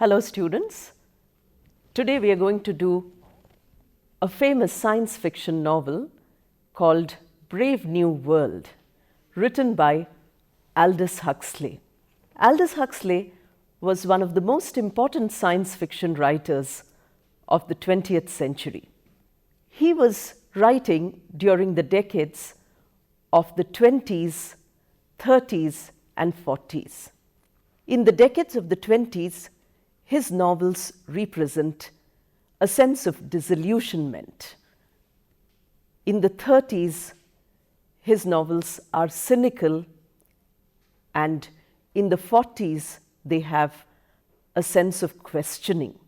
Hello students. Today we are going to do a famous science fiction novel called Brave New World, written by Aldous Huxley. Aldous Huxley was one of the most important science fiction writers of the 20th century. He was writing during the decades of the 20s, 30s and 40s. In the decades of the 20s, his novels represent a sense of disillusionment. In the 30s, his novels are cynical, and in the 40s, they have a sense of questioning.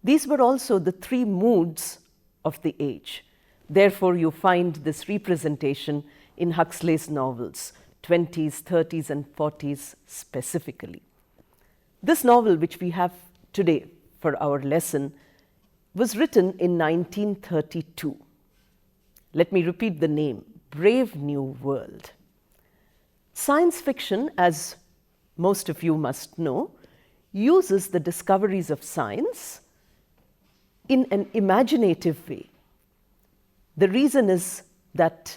These were also the three moods of the age. Therefore, you find this representation in Huxley's novels, 20s, 30s and 40s specifically. This novel, which we have today for our lesson, was written in 1932. Let me repeat the name, Brave New World. Science fiction, as most of you must know, uses the discoveries of science in an imaginative way. The reason is that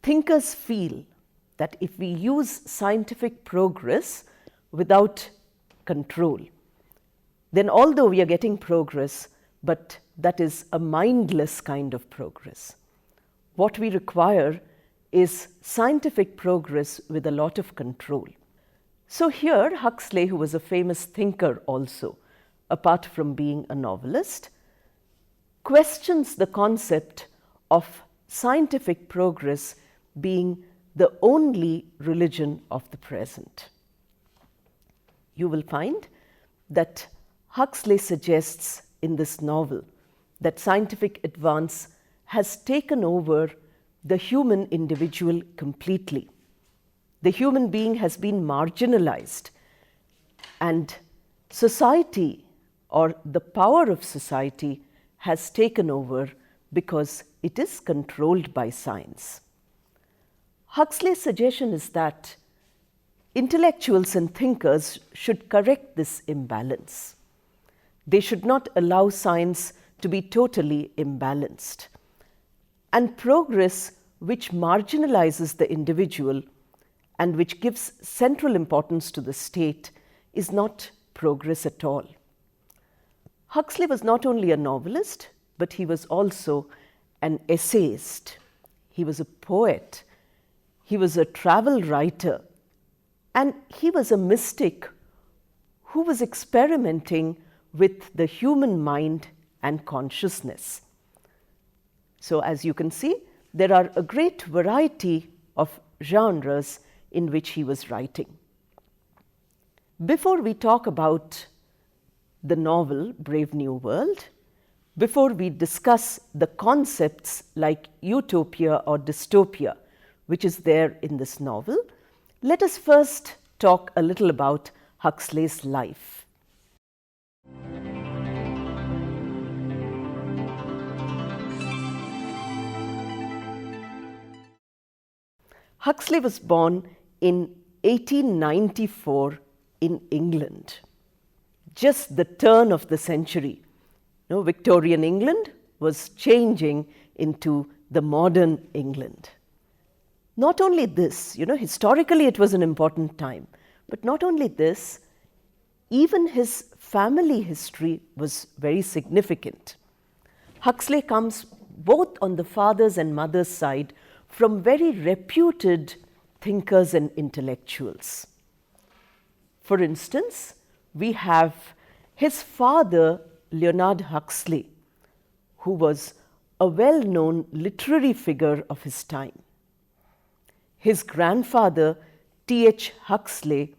thinkers feel that if we use scientific progress without control, then although we are getting progress, but that is a mindless kind of progress. What we require is scientific progress with a lot of control. So here Huxley, who was a famous thinker also, apart from being a novelist, questions the concept of scientific progress being the only religion of the present. You will find that Huxley suggests in this novel that scientific advance has taken over the human individual completely. The human being has been marginalized, and society, or the power of society, has taken over because it is controlled by science. Huxley's suggestion is that intellectuals and thinkers should correct this imbalance. They should not allow science to be totally imbalanced. And progress which marginalizes the individual and which gives central importance to the state is not progress at all. Huxley was not only a novelist, but he was also an essayist. He was a poet. He was a travel writer. And he was a mystic who was experimenting with the human mind and consciousness. So as you can see, there are a great variety of genres in which he was writing. Before we talk about the novel Brave New World, before we discuss the concepts like utopia or dystopia, which is there in this novel, let us first talk a little about Huxley's life. Huxley was born in 1894 in England, just the turn of the century. Victorian England was changing into the modern England. Not only this, historically it was an important time, but not only this, even his family history was very significant. Huxley comes both on the father's and mother's side from very reputed thinkers and intellectuals. For instance, we have his father, Leonard Huxley, who was a well-known literary figure of his time. His grandfather, T.H. Huxley,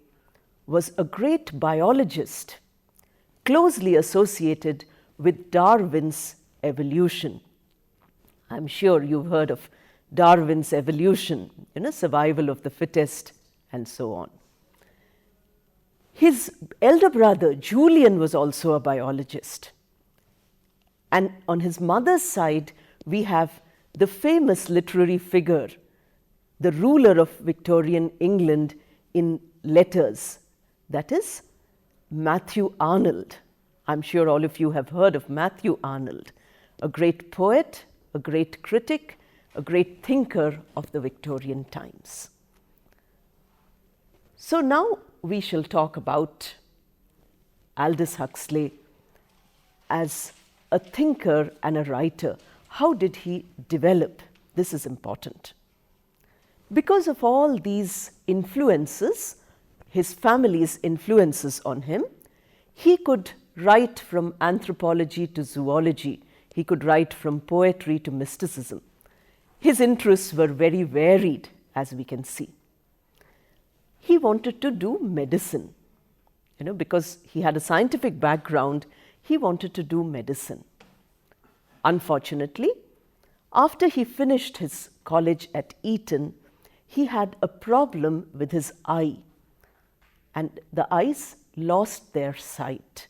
was a great biologist, closely associated with Darwin's evolution. I'm sure you've heard of Darwin's evolution, survival of the fittest, and so on. His elder brother, Julian, was also a biologist. And on his mother's side, we have the famous literary figure, the ruler of Victorian England in letters, that is Matthew Arnold. I'm sure all of you have heard of Matthew Arnold, a great poet, a great critic, a great thinker of the Victorian times. So now we shall talk about Aldous Huxley as a thinker and a writer. How did he develop? This is important. Because of all these influences, his family's influences on him, he could write from anthropology to zoology. He could write from poetry to mysticism. His interests were very varied, as we can see. He wanted to do medicine. Because he had a scientific background, he wanted to do medicine. Unfortunately, after he finished his college at Eton, he had a problem with his eye, and the eyes lost their sight.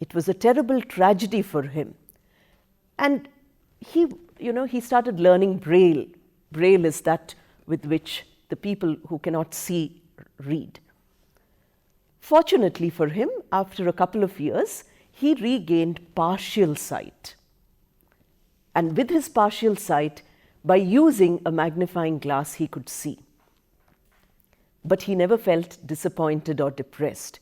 It was a terrible tragedy for him. And he started learning Braille. Braille is that with which the people who cannot see read. Fortunately for him, after a couple of years, he regained partial sight. And with his partial sight, by using a magnifying glass, he could see. But he never felt disappointed or depressed.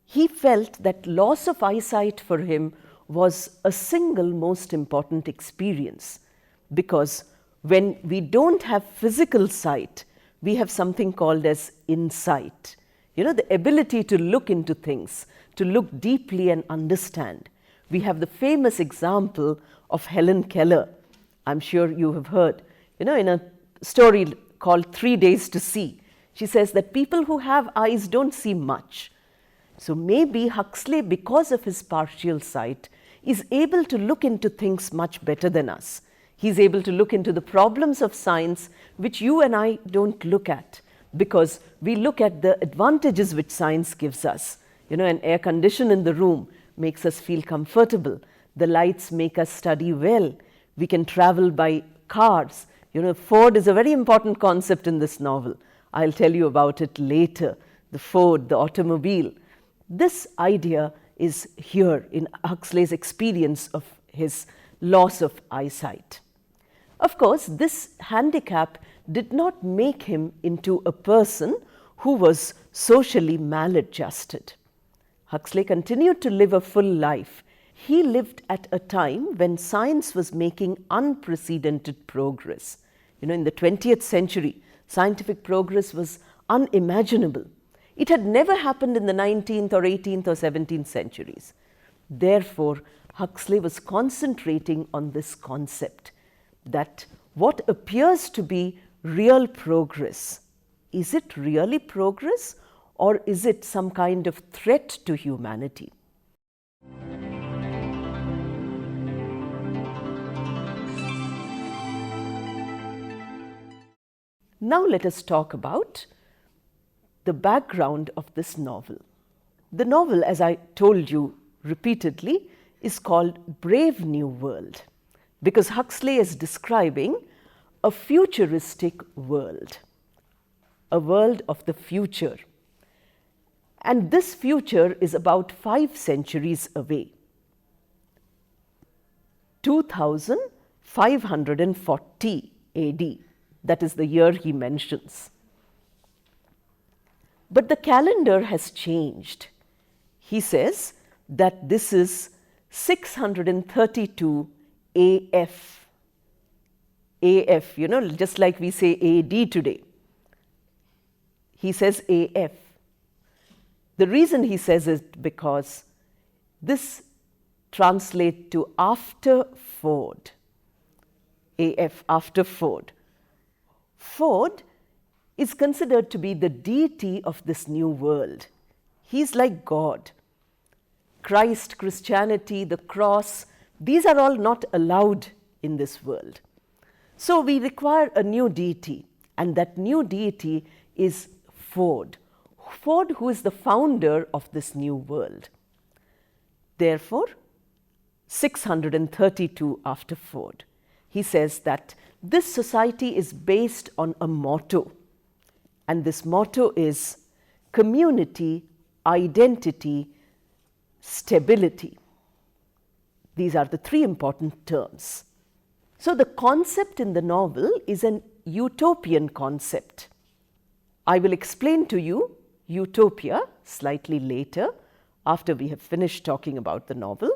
He felt that loss of eyesight for him was a single most important experience, because when we don't have physical sight, we have something called as insight. The ability to look into things, to look deeply and understand. We have the famous example of Helen Keller. I'm sure you have heard, in a story called 3 Days to See. She says that people who have eyes don't see much. So maybe Huxley, because of his partial sight, is able to look into things much better than us. He's able to look into the problems of science which you and I don't look at, because we look at the advantages which science gives us. An air condition in the room makes us feel comfortable. The lights make us study well. We can travel by cars. Ford is a very important concept in this novel. I'll tell you about it later. The Ford, the automobile. This idea is here in Huxley's experience of his loss of eyesight. Of course, this handicap did not make him into a person who was socially maladjusted. Huxley continued to live a full life. He lived at a time when science was making unprecedented progress. In the 20th century, scientific progress was unimaginable. It had never happened in the 19th or 18th or 17th centuries. Therefore, Huxley was concentrating on this concept that what appears to be real progress, is it really progress, or is it some kind of threat to humanity? Now let us talk about the background of this novel. The novel, as I told you repeatedly, is called Brave New World, because Huxley is describing a futuristic world, a world of the future. And this future is about 5 centuries away. 2540 AD, that is the year he mentions. But the calendar has changed. He says that this is 632 AF. AF, just like we say AD today. He says AF. The reason he says it because this translates to after Ford. AF, after Ford. Ford is considered to be the deity of this new world. He's like God. Christ, Christianity, the cross, these are all not allowed in this world. So we require a new deity, and that new deity is Ford. Ford, who is the founder of this new world. Therefore, 632 after Ford, he says that this society is based on a motto, and this motto is community identity, stability. These are the three important terms. So the concept in the novel is an utopian concept. I will explain to you utopia slightly later, after we have finished talking about the novel.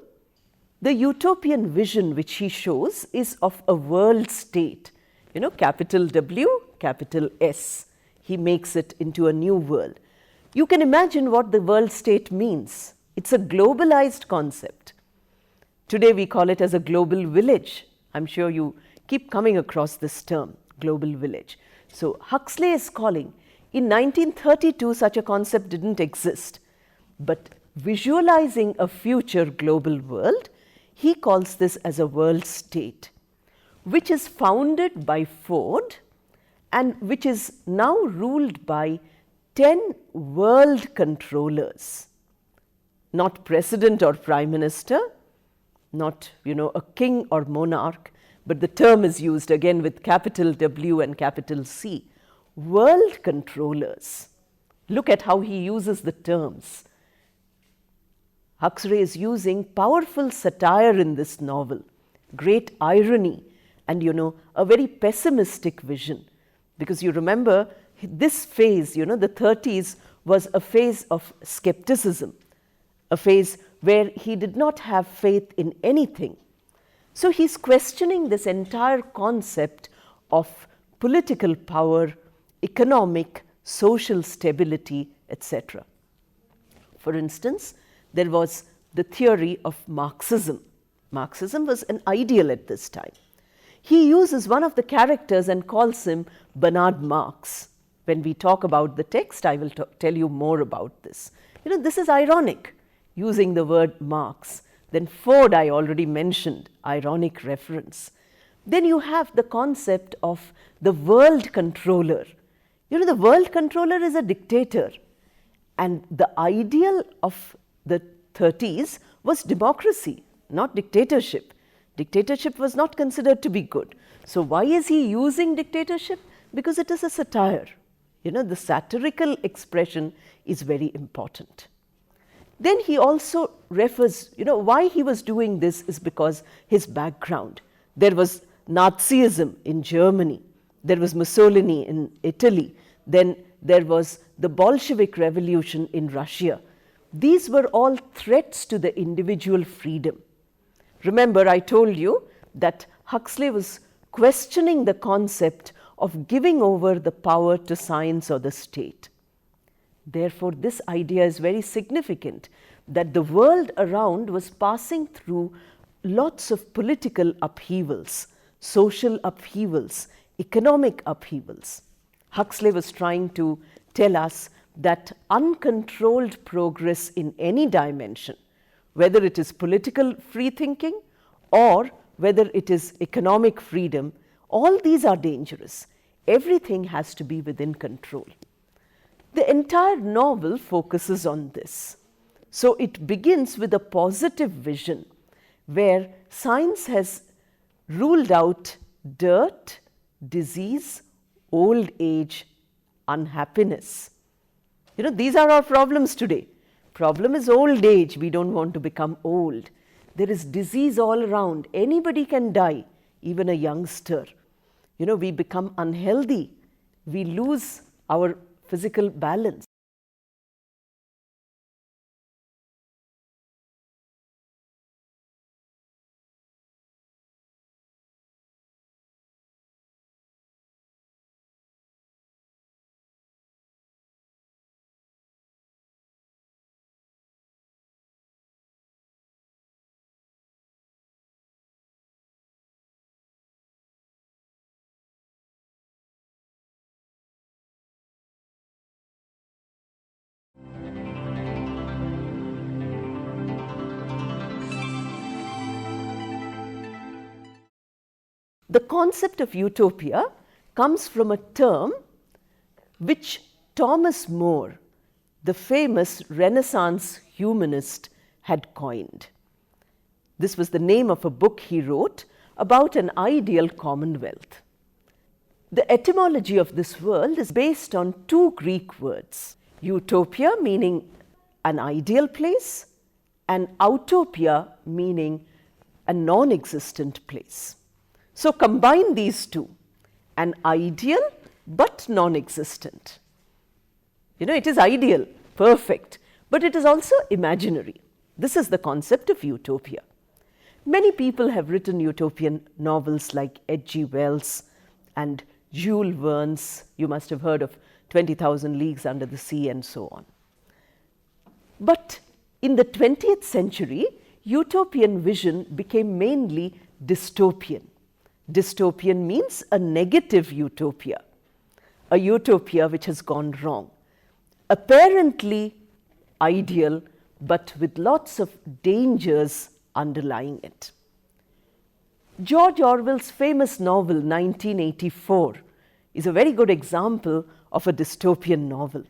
The utopian vision which he shows is of a world state, capital W, capital S. He makes it into a new world. You can imagine what the world state means. It's a globalized concept. Today we call it as a global village. I'm sure you keep coming across this term, global village. So Huxley is calling, in 1932 such a concept didn't exist, but visualizing a future global world, he calls this as a world state, which is founded by Ford and which is now ruled by 10 world controllers, not president or prime minister, not a king or monarch, but the term is used again with capital W and capital C, world controllers. Look at how he uses the terms. Huxley is using powerful satire in this novel, great irony, and a very pessimistic vision. Because you remember this phase, the 30s was a phase of skepticism, a phase where he did not have faith in anything. So he's questioning this entire concept of political power, economic, social stability, etc. For instance, there was the theory of Marxism. Marxism was an ideal at this time. He uses one of the characters and calls him Bernard Marx. When we talk about the text, I will tell you more about this. This is ironic, using the word Marx. Then Ford, I already mentioned, ironic reference. Then you have the concept of the world controller. The world controller is a dictator, and the ideal of the 30s was democracy, not dictatorship. Dictatorship was not considered to be good. So why is he using dictatorship? Because it is a satire. The satirical expression is very important. Then he also refers, why he was doing this is because his background. There was Nazism in Germany, there was Mussolini in Italy, then there was the Bolshevik Revolution in Russia. These were all threats to the individual freedom. Remember, I told you that Huxley was questioning the concept of giving over the power to science or the state. Therefore, this idea is very significant, that the world around was passing through lots of political upheavals, social upheavals, economic upheavals. Huxley was trying to tell us that uncontrolled progress in any dimension, whether it is political free thinking or whether it is economic freedom, all these are dangerous. Everything has to be within control. The entire novel focuses on this. So it begins with a positive vision where science has ruled out dirt, disease, old age, unhappiness. These are our problems today. Problem is old age. We don't want to become old. There is disease all around. Anybody can die, even a youngster. We become unhealthy. We lose our physical balance. The concept of utopia comes from a term which Thomas More, the famous Renaissance humanist, had coined. This was the name of a book he wrote about an ideal commonwealth. The etymology of this word is based on two Greek words. Utopia, meaning an ideal place, and utopia meaning a non-existent place. So combine these two, an ideal but non-existent. It is ideal, perfect, but it is also imaginary. This is the concept of utopia. Many people have written utopian novels like H.G. Wells and Jules Verne's, you must have heard of 20,000 Leagues Under the Sea and so on. But in the 20th century, utopian vision became mainly dystopian. Dystopian means a negative utopia, a utopia which has gone wrong, apparently ideal, but with lots of dangers underlying it. George Orwell's famous novel 1984 is a very good example of a dystopian novel.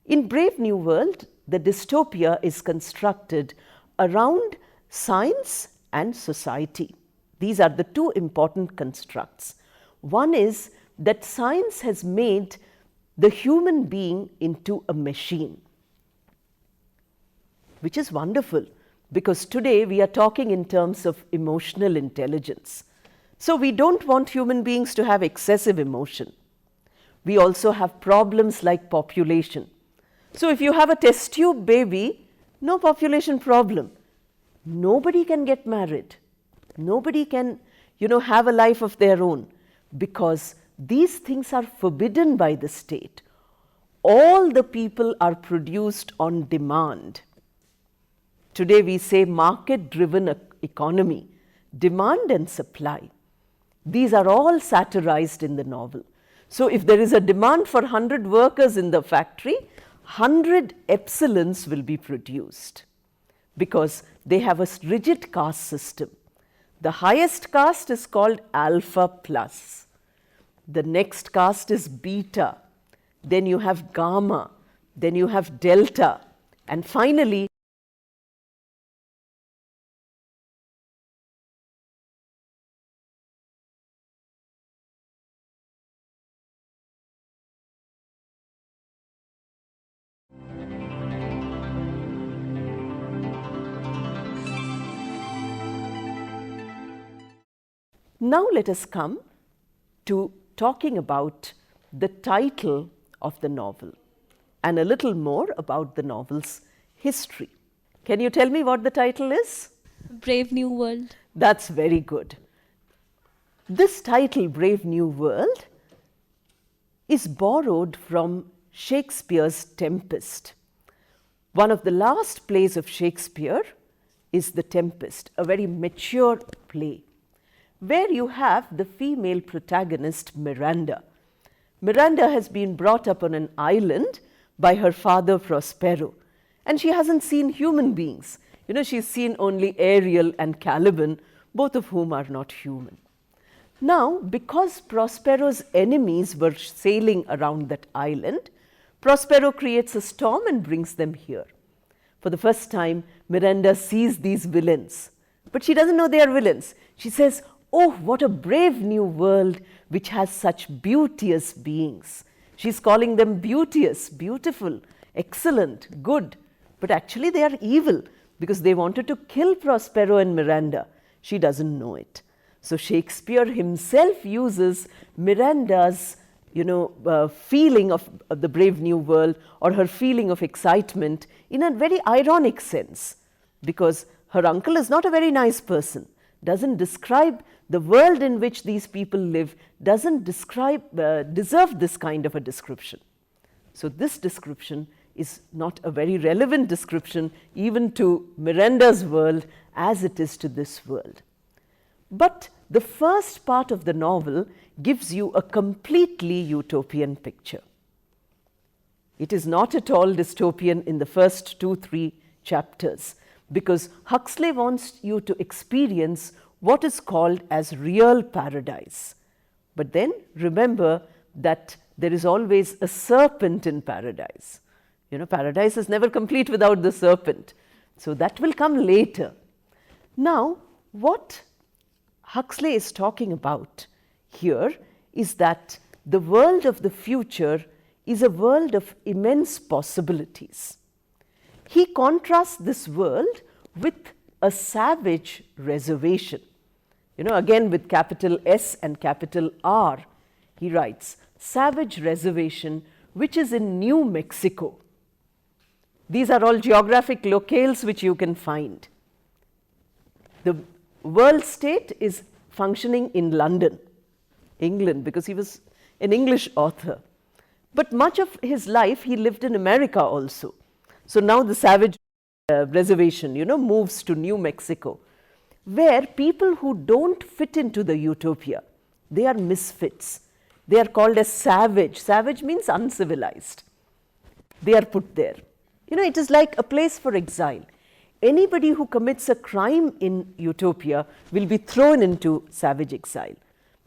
In Brave New World, the dystopia is constructed around science and society. These are the two important constructs. One is that science has made the human being into a machine, which is wonderful because today we are talking in terms of emotional intelligence. So we don't want human beings to have excessive emotion. We also have problems like population. So if you have a test tube baby, no population problem. Nobody can get married. Nobody can, have a life of their own because these things are forbidden by the state. All the people are produced on demand. Today we say market-driven economy, demand and supply. These are all satirized in the novel. So if there is a demand for 100 workers in the factory, 100 epsilons will be produced because they have a rigid caste system. The highest caste is called alpha plus. The next caste is beta. Then you have gamma. Then you have delta. And finally, now let us come to talking about the title of the novel and a little more about the novel's history. Can you tell me what the title is? Brave New World. That's very good. This title, Brave New World, is borrowed from Shakespeare's Tempest. One of the last plays of Shakespeare is The Tempest, a very mature play, where you have the female protagonist, Miranda. Miranda has been brought up on an island by her father, Prospero, and she hasn't seen human beings. She's seen only Ariel and Caliban, both of whom are not human. Now, because Prospero's enemies were sailing around that island, Prospero creates a storm and brings them here. For the first time, Miranda sees these villains, but she doesn't know they are villains. She says, "Oh, what a brave new world which has such beauteous beings." She's calling them beauteous, beautiful, excellent, good, but actually they are evil because they wanted to kill Prospero and Miranda. She doesn't know it. So Shakespeare himself uses Miranda's feeling of the brave new world or her feeling of excitement in a very ironic sense because her uncle is not a very nice person, doesn't describe the world in which these people live, doesn't deserve this kind of a description. So this description is not a very relevant description even to Miranda's world as it is to this world. But the first part of the novel gives you a completely utopian picture. It is not at all dystopian in the first 2-3 chapters because Huxley wants you to experience what is called as real paradise. But then remember that there is always a serpent in paradise. Paradise is never complete without the serpent. So that will come later. Now, what Huxley is talking about here is that the world of the future is a world of immense possibilities. he contrasts this world with a savage reservation. Again with capital S and capital R, he writes, savage reservation which is in New Mexico. These are all geographic locales which you can find. The world state is functioning in London, England, because he was an English author. But much of his life he lived in America also. So now the savage reservation, moves to New Mexico, where people who don't fit into the utopia, they are misfits. They are called as savage. Savage means uncivilized. They are put there. It is like a place for exile. Anybody who commits a crime in utopia will be thrown into savage exile.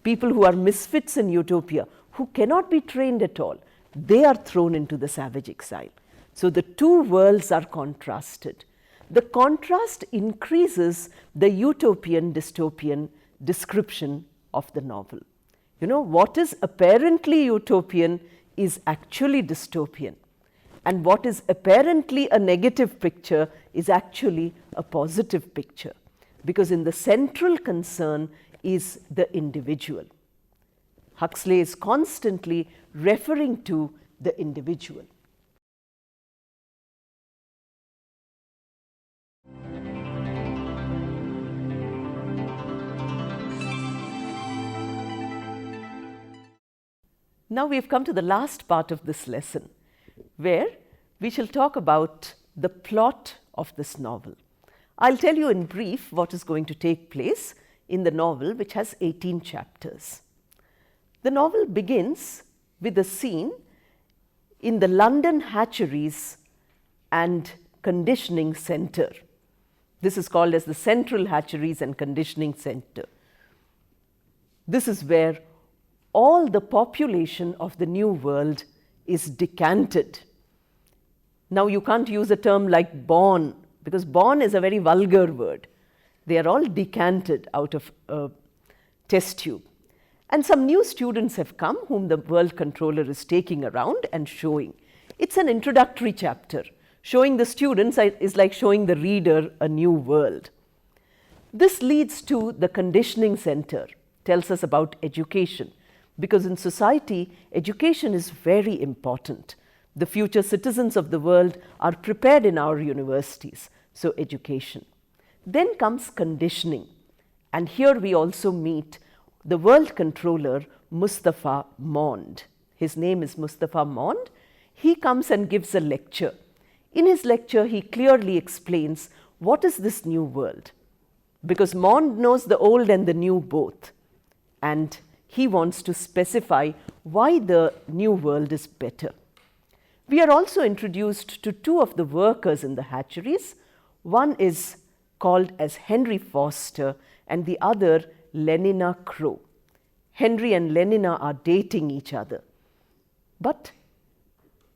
People who are misfits in utopia, who cannot be trained at all, they are thrown into the savage exile. So the two worlds are contrasted. The contrast increases the utopian dystopian description of the novel. What is apparently utopian is actually dystopian, and what is apparently a negative picture is actually a positive picture, because in the central concern is the individual. Huxley is constantly referring to the individual. Now we have come to the last part of this lesson, where we shall talk about the plot of this novel. I'll tell you in brief what is going to take place in the novel, which has 18 chapters. The novel begins with a scene in the London Hatcheries and Conditioning Centre. This is called as the Central Hatcheries and Conditioning Centre. This is where all the population of the New World is decanted. Now you can't use a term like born, because born is a very vulgar word. They are all decanted out of a test tube. And some new students have come whom the world controller is taking around and showing. It's an introductory chapter. Showing the students is like showing the reader a new world. This leads to the conditioning center, tells us about education, because in society, education is very important. The future citizens of the world are prepared in our universities, so education. Then comes conditioning, and here we also meet the world controller Mustafa Mond. His name is Mustafa Mond. He comes and gives a lecture. In his lecture, he clearly explains what is this new world, because Mond knows the old and the new both, and he wants to specify why the new world is better. We are also introduced to two of the workers in the hatcheries. One is called as Henry Foster and the other Lenina Crow. Henry and Lenina are dating each other. But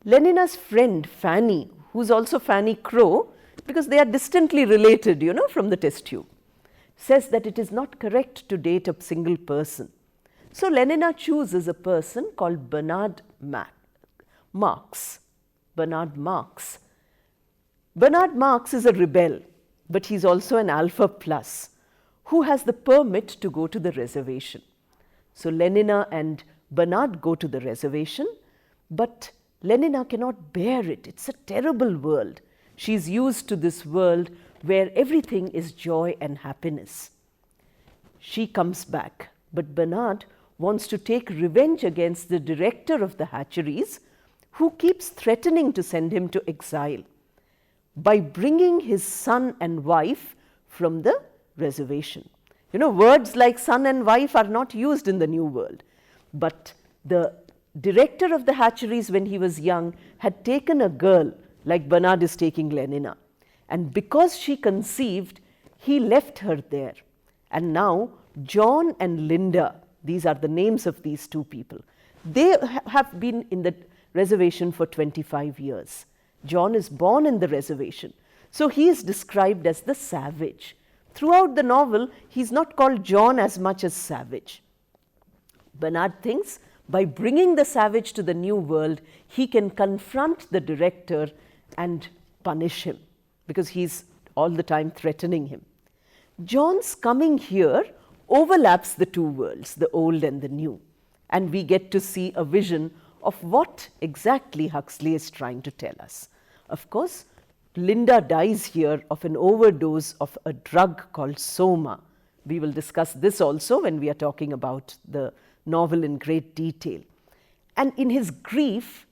Lenina's friend Fanny, who's also Fanny Crow, because they are distantly related, from the test tube, says that it is not correct to date a single person. So Lenina chooses a person called Bernard Marx. Bernard Marx. Bernard Marx is a rebel, but he's also an alpha plus who has the permit to go to the reservation. So Lenina and Bernard go to the reservation, but Lenina cannot bear it. It's a terrible world. She's used to this world where everything is joy and happiness. She comes back, but Bernard wants to take revenge against the director of the hatcheries, who keeps threatening to send him to exile by bringing his son and wife from the reservation. Words like son and wife are not used in the New World, but the director of the hatcheries when he was young had taken a girl like Bernard is taking Lenina, and because she conceived, he left her there. And now John and Linda, these are the names of these two people, they have been in the reservation for 25 years. John is born in the reservation, so he is described as the savage. Throughout the novel, he's not called John as much as savage. Bernard thinks by bringing the savage to the new world, he can confront the director and punish him because he's all the time threatening him. John's coming here overlaps the two worlds, the old and the new, and we get to see a vision of what exactly Huxley is trying to tell us. Of course, Linda dies here of an overdose of a drug called soma. We will discuss this also when we are talking about the novel in great detail. And in his grief,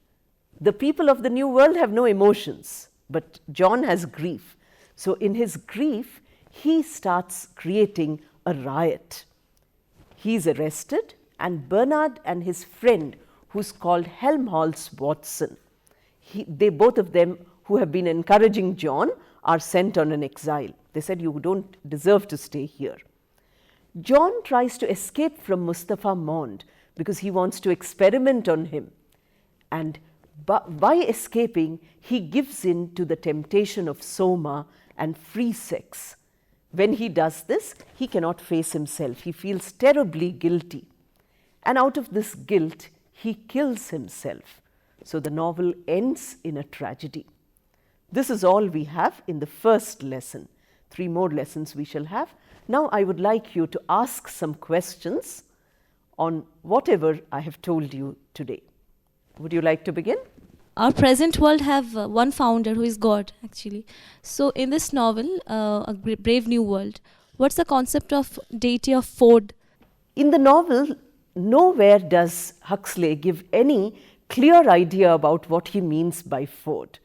the people of the New World have no emotions, but John has grief. So in his grief, he starts creating a riot. He's arrested, and Bernard and his friend, who's called Helmholtz Watson, they both of them who have been encouraging John are sent on an exile. They said, you don't deserve to stay here. John tries to escape from Mustafa Mond because he wants to experiment on him. And by escaping, he gives in to the temptation of soma and free sex. When he does this, he cannot face himself. He feels terribly guilty. And out of this guilt, he kills himself. So the novel ends in a tragedy. This is all we have in the first lesson. 3 more lessons we shall have. Now I would like you to ask some questions on whatever I have told you today. Would you like to begin? Our present world have one founder who is God, actually. So in this novel, A Brave New World, what's the concept of deity of Ford? In the novel, nowhere does Huxley give any clear idea about what he means by Ford.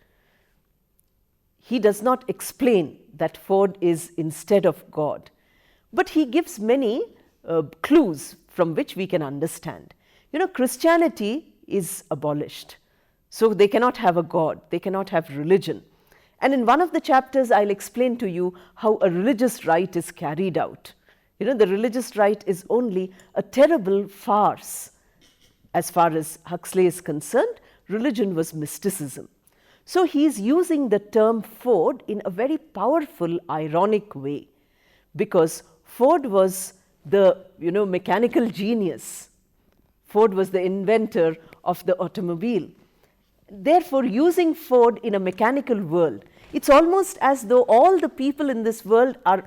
He does not explain that Ford is instead of God, but he gives many clues from which we can understand. Christianity is abolished. So they cannot have a God, they cannot have religion. And in one of the chapters, I'll explain to you how a religious rite is carried out. The religious rite is only a terrible farce. As far as Huxley is concerned, religion was mysticism. So he's using the term Ford in a very powerful, ironic way, because Ford was the mechanical genius. Ford was the inventor of the automobile. Therefore, using Ford in a mechanical world, it's almost as though all the people in this world are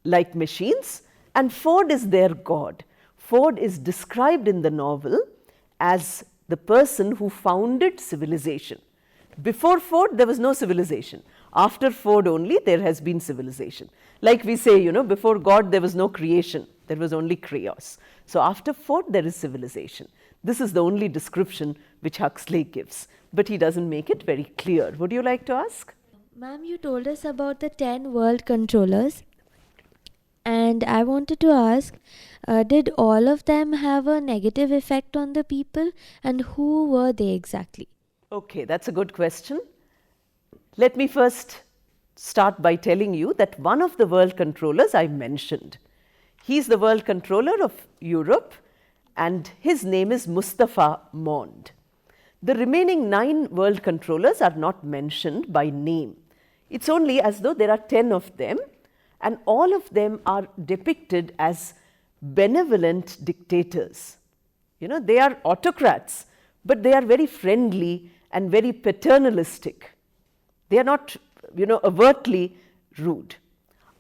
like machines, and Ford is their God. Ford is described in the novel as the person who founded civilization. Before Ford, there was no civilization. After Ford only, there has been civilization. Like we say, before God, there was no creation. There was only chaos. So after Ford, there is civilization. This is the only description which Huxley gives, but he doesn't make it very clear. Would you like to ask? Ma'am, you told us about the 10 world controllers, and I wanted to ask, did all of them have a negative effect on the people, and who were they exactly? Okay, that's a good question. Let me first start by telling you that one of the world controllers I mentioned, he's the world controller of Europe, and his name is Mustafa Mond. The remaining 9 world controllers are not mentioned by name. It's only as though there are 10 of them, and all of them are depicted as benevolent dictators. They are autocrats, but they are very friendly and very paternalistic. They are not, overtly rude.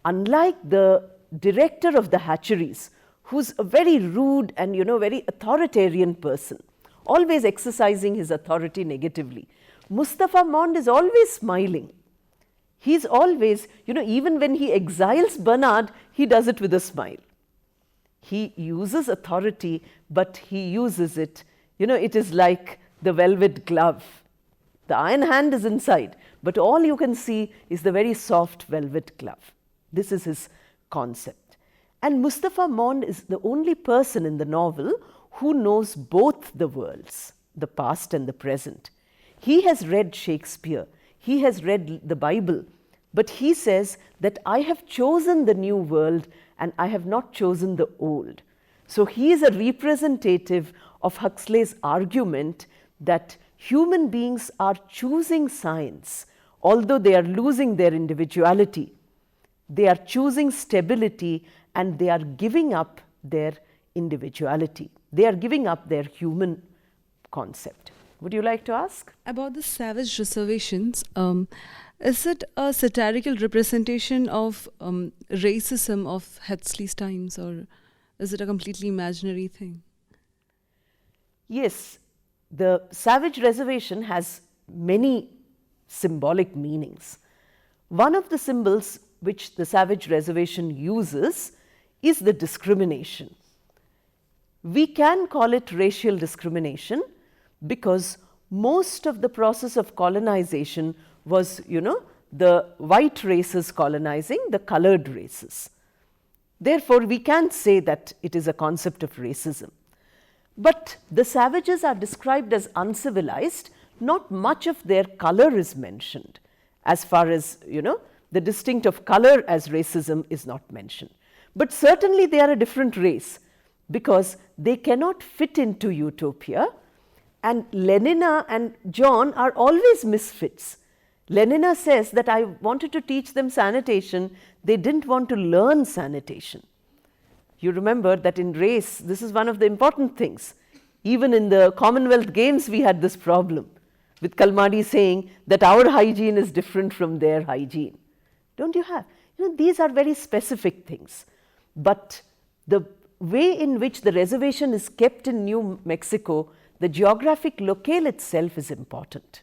Unlike the director of the hatcheries, who's a very rude and, very authoritarian person, always exercising his authority negatively, Mustafa Mond is always smiling. He's always, even when he exiles Bernard, he does it with a smile. He uses authority, but he uses it, it is like the velvet glove. The iron hand is inside, but all you can see is the very soft velvet glove. This is his concept. And Mustafa Mond is the only person in the novel who knows both the worlds, the past and the present. He has read Shakespeare, he has read the Bible, but he says that I have chosen the new world and I have not chosen the old. So he is a representative of Huxley's argument that human beings are choosing science, although they are losing their individuality. They are choosing stability and they are giving up their individuality. They are giving up their human concept. Would you like to ask? About the savage reservations, Is it a satirical representation of racism of Huxley's times, or is it a completely imaginary thing? Yes, the savage reservation has many symbolic meanings. One of the symbols which the savage reservation uses is the discrimination. We can call it racial discrimination because most of the process of colonization was, the white races colonizing the colored races. Therefore, we can say that it is a concept of racism. But the savages are described as uncivilized, not much of their color is mentioned, as far as, the distinct of color as racism is not mentioned. But certainly they are a different race because they cannot fit into utopia, and Lenina and John are always misfits. Lenina says that I wanted to teach them sanitation, they didn't want to learn sanitation. You remember that in race, this is one of the important things. Even in the Commonwealth Games, we had this problem with Kalmadi saying that our hygiene is different from their hygiene. Don't you have? These are very specific things. But the way in which the reservation is kept in New Mexico, the geographic locale itself is important.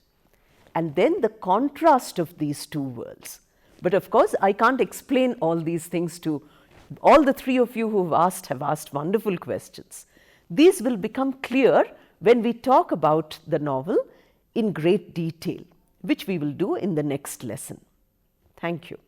And then the contrast of these two worlds. But of course, I can't explain all these things to all the three of you who have asked wonderful questions. These will become clear when we talk about the novel in great detail, which we will do in the next lesson. Thank you.